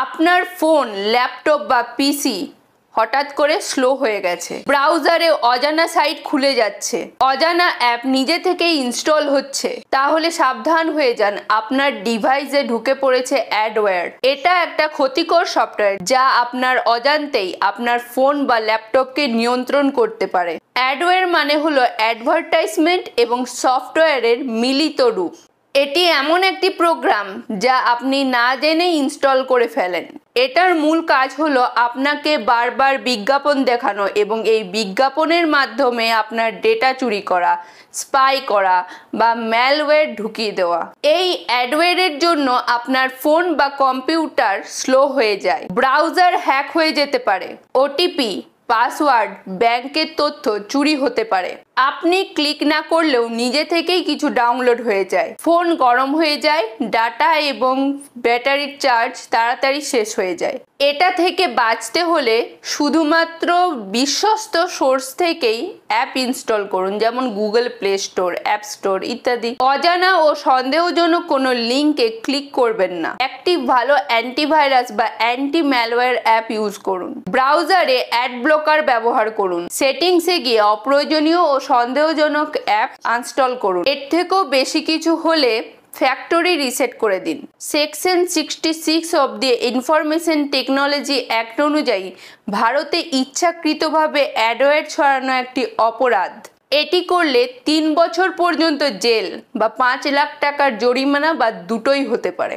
আপনার phone, laptop বা পিসি হঠাৎ করে স্লো হয়ে গেছে, ব্রাউজারে অজানা সাইট খুলে যাচ্ছে, অজানা অ্যাপ নিজে থেকেই ইনস্টল হচ্ছে, তাহলে সাবধান হয়ে যান, আপনার ডিভাইসে ঢুকে পড়েছে অ্যাডওয়্যার। এটা একটা ক্ষতিকর সফটওয়্যার যা আপনার অজান্তেই আপনার ফোন বা ল্যাপটপকে নিয়ন্ত্রণ করতে পারে। অ্যাডওয়্যার মানে হলো অ্যাডভার্টাইজমেন্ট এবং সফটওয়্যারের মিলিত রূপ। এটি এমন একটি প্রোগ্রাম যা আপনি না জেনে ইনস্টল করে ফেলেন। এটার মূল কাজ হলো আপনাকে বারবার বিজ্ঞাপন দেখানো এবং এই বিজ্ঞাপনের মাধ্যমে আপনার ডেটা চুরি করা, স্পাই করা বা ম্যালওয়্যার ঢুকিয়ে দেওয়া। এই অ্যাডওয়্যারের জন্য আপনার ফোন বা কম্পিউটার স্লো হয়ে যায়, ব্রাউজার হ্যাক হয়ে যেতে পারে, ওটিপি, পাসওয়ার্ড, ব্যাংকের তথ্য চুরি হতে পারে। আপনি ক্লিক না করলেও নিজে থেকেই কিছু ডাউনলোড হয়ে যায়, ফোন গরম হয়ে যায়, ডাটা এবং ব্যাটারির চার্জ তাড়াতাড়ি শেষ হয়ে যায়। এটা থেকে বাঁচতে হলে শুধুমাত্র বিশ্বস্ত সোর্স থেকেই অ্যাপ ইনস্টল করুন, যেমন Google play store, app store ইত্যাদি। অজানা ও সন্দেহজনক কোনো লিঙ্কে ক্লিক করবেন না। একটি ভালো অ্যান্টিভাইরাস বা অ্যান্টি ম্যালওয়্যার অ্যাপ ইউজ করুন। ব্রাউজারে অ্যাড ব্লকার ব্যবহার করুন। সেটিংসে গিয়ে অপ্রয়োজনীয় ও সন্দেহজনক অ্যাপ আনইনস্টল করুন। এর থেকেও বেশি কিছু হলে ফ্যাক্টরি রিসেট করে দিন। Section 66 of the information technology act অনুযায়ী ভারতে ইচ্ছাকৃতভাবে অ্যাডওয়্যার ছড়ানো একটি অপরাধ। এটি করলে 3 বছর পর্যন্ত জেল বা 5 লাখ টাকার জরিমানা বা দুটোই হতে পারে।